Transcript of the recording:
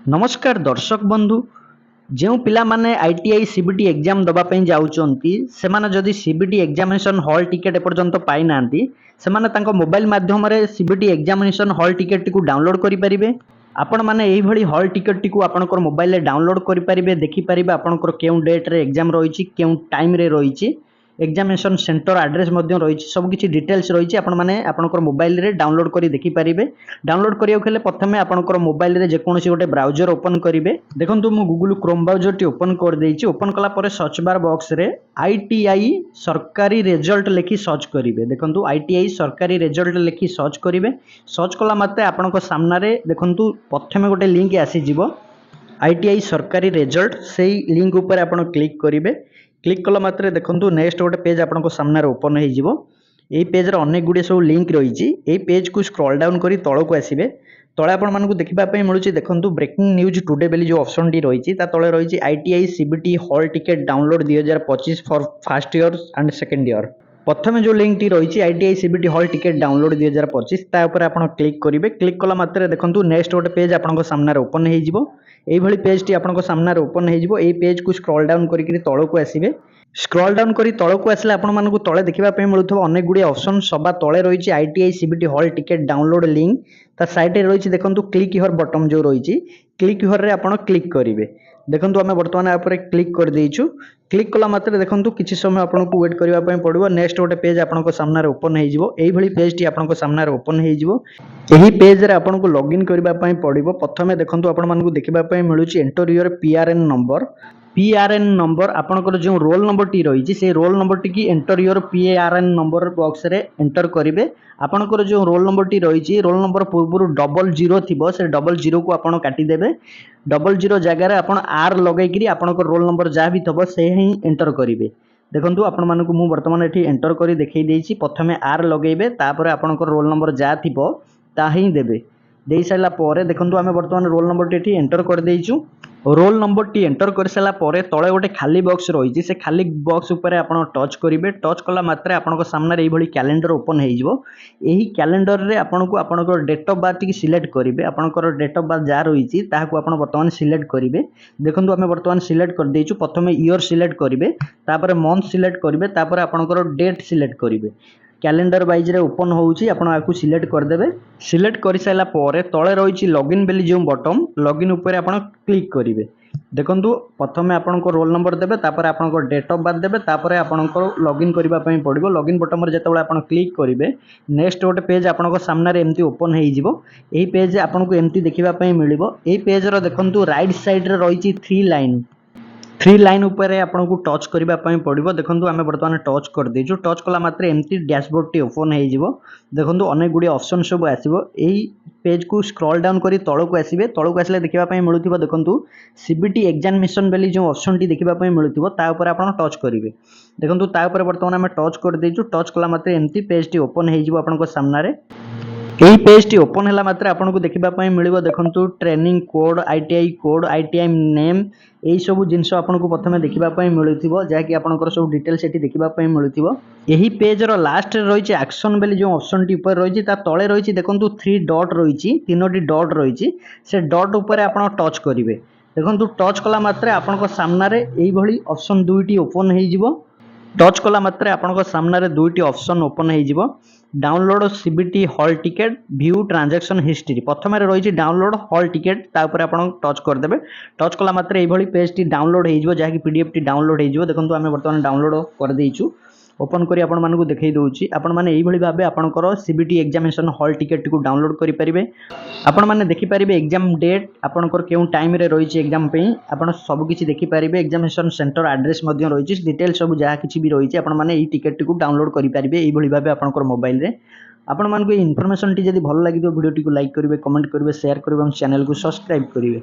नमस्कार दर्शक बंधु जो पिला माने आईटीआई सीबीटी एग्जाम दबापी जाऊँगी से जदि सीबीटी एग्जामिनेशन हॉल टिकेट एपर्यंत पाई ना से मोबाइल माध्यम सीबीटी एग्जामिनेशन हॉल टिकेट को डाउनलोड करें। आपण मैंने यही हॉल टिकेट टी आपंकर मोबाइल डाउनलोड करेंगे देखिपारे आपंकर क्यों डेट्रे एग्जाम रही क्यों टाइम रही एग्जामिनेशन सेंटर एड्रेस रही सबकि डिटेल्स रही आपंकर मोबाइल रे डाउनलोड कर देखिपारे। डाउनलोड करने प्रथम आपंकर मोबाइल रे जेकोसी गोटे ब्राउजर ओपन करेंगे। देखो मुझे Google Chrome browser T open कर देइछि। ओपन कला सर्च बार बॉक्स रे आईटीआई सरकारी रिजल्ट लिखि सर्च करेंगे। देखो आईटीआई सरकारी रिजल्ट लिखि सर्च करेंगे। सर्च कला मात्रे आपंक सामने देखो प्रथम गोटे लिंक आसीजिव आईटीआई सरकारी रिजल्ट से लिंक उपर आप क्लिक करेंगे। क्लिक कला मात्रे देखो नेक्स्ट गोटे पेज आपन सामने ओपन हो पेज अनेक गुड़े सब लिंक रही पेज को स्क्रॉल डाउन कर तल को आसवे। तले आपण देखा मिलूँ देखो ब्रेकिंग न्यूज टुडे बेली जो ऑप्शन टी रही तले रही ITI CBT hall ticket download 2025 for first year and second year. प्रथम जो लिंक टी रही ITI CBT hall ticket download 2025 तापर आप क्लिक करेंगे। क्लिक कला मात्रे देखो नेक्स्ट गोटे पेज आपन सामने ओपन हो पेज टी आपन सामने ओपन हो पेज को स्क्रॉल डाउन करके तल को आसवे। स्क्रॉल डाउन करी तल को आसले आपण मानकु तले देखा मिलूँ अनेक गुड़े ऑप्शन सभा तले रही ITI CBT hall ticket download link ता साइड रही देखो क्लिक हियर बटन जो रही क्लिक हियर रे आपण क्लिक करेंगे। देखो आम बर्तमान आप क्लिक कर देइछु। क्लिक कला मात्रे देखो किसी समय आपको वेट करने पड़ो। नेक्स्ट गोटे पेज आपन सामने ओपन हो पेज टी आपन सामने ओपन हो पेज रे आपन को लॉगिन करने पड़ो। प्रथम देखो आपको देखा मिलूँ enter your PRN number. PRN number आपनकर जो रोल नंबर टी रही से रोल नंबर टी की enter your PRN number box रे एंटर करेंगे। आपनकर जो रोल नंबर टी रही रोल नंबर पूर्व 00 थी से 00 को आपड़ काटिदेवे। 00 जगार आप आर लगे आपनकर रोल नंबर जहाँ भी थब से ही एंटर करेंगे। देखो आपण मानक मु वर्तमान ये एंटर कर देखई देइछि। प्रथमे आर लगेबे तापर आपनकर रोल नंबर जहाँ थिबो ता ही देबे। दे सारा पर देखो आम बर्तमान रोल नंबर टी एंटर कर देइछु। रोल नंबर टी एंटर कर सारा पर तले गोटे खाली बॉक्स रही से खाली बॉक्स उपर आप टच करेंगे। टच कला मात्रे आपन सामने ये कैलेंडर ओपन हो कैलेंडर रे आपन को आपन डेट ऑफ बर्थ की सिलेक्ट करेंगे। आपनकर डेट ऑफ बर्थ जहाँ रही बर्तमान सिलेक्ट करेंगे। देखो आम बर्तमान सिलेक्ट कर देइछु। प्रथम ईयर सिलेक्ट करेंगे तापर मंथ सिलेक्ट करेंगे तापर आपनकर डेट सिलेक्ट करेंगे। कैलेंडर वाइज रे ओपन होउची आपण आकु सिलेक्ट कर देबे। सिलेक्ट कर साइला परे तळे रहिची लॉगिन बेली जो बटन लॉगिन ऊपर आपण क्लिक करिवे। देखंतु प्रथमे आपण को रोल नंबर देबे तापर आपण को डेट ऑफ बर्थ देबे तापर आपण को लॉगिन करिबा पई पड़िबो। लॉगिन बटन रे जेतेबेले आपण क्लिक करिवे नेक्स्ट गोटे पेज आपण को सामने रे एम्ति ओपन हेइ जिवो। एही पेज आपण को एम्ति देखिबा पई मिलिबो। एही पेज रो देखंतु राइट साइड रे रहिची थ्री लाइन उपर आपन को टच करबा पई पड़िबो। देखंतु आमे वर्तमान टच कर देजु। टच कला मात्रे एम्ति डैशबोर्ड टी ओपन हेइ जिवो। देखंतु अनेक गुडी ऑप्शन सब आसीबो। एही पेज को स्क्रॉल डाउन करी तळ को आसीबे। तळ को आसले देखिबा पई मिलुथिबो देखंतु सीबीटी एग्जामिनेशन बेली जो ऑप्शन टी देखिबा पई मिलुथिबो ता ऊपर आपन टच करिवे। देखंतु ता ऊपर वर्तमान आमे टच कर देजु। टच कला मात्रे एम्ति पेज टी ओपन हेइ जिवो आपन को सामने रे। यही पेज टी ओपन है मात्रे आपन को देखा मिल देखु ट्रेनिंग कोड आईटीआई नेम यही सब जिनस आपन को प्रथम देखा मिलूँ जहाँकि आपंकर सब डिटेल्स ये देखा मिलूँ। यही पेज रो लास्ट रही एक्शन बेली जो ऑप्शन टी ऊपर रही तले रही देखो 3 डॉट रही 3टी डॉट रही से डॉट उपर आप टच करेंगे। देखो टच कला मात्रे आपन सामने यही ऑप्शन 2टी ओपन हो। टच कला मात्रे आपन सामने 2टी ऑप्शन ओपन हो। Download CBT hall ticket view transaction history प्रथम रही डाउनलोड हॉल टिकेट तापर आप टच करदे। टच कला मात्रे यही पेज टी डाउनलोड हो जहाँकि पीडीएफ टी डाउनलोड हो। देखो आम बर्तमान डाउनलोड कर देइछु। ओपन करी आपण मानकु देखै दउची। आपण माने एही भली भाबे आपनकर सीबीटी एग्जामिनेशन हॉल टिकेट को डाउनलोड करि परिबे। आपण माने देखि परिबे एग्जाम डेट आपनकर केउ टाइम रे रहिछि एग्जाम पे आपण सब किछि देखि परिबे। एग्जामिनेशन सेंटर एड्रेस मध्ये रहिछि डिटेल सब जहा किछि भी रहिछि आपण माने एही टिकेट को डाउनलोड करि परिबे एही भली भाबे आपनकर मोबाइल रे। आपण मानकु इन्फॉर्मेशन टी जदि भल लागि तो वीडियो टी को लाइक करिवे कमेंट करिवे शेयर करिवे और चैनल को सब्सक्राइब करिवे।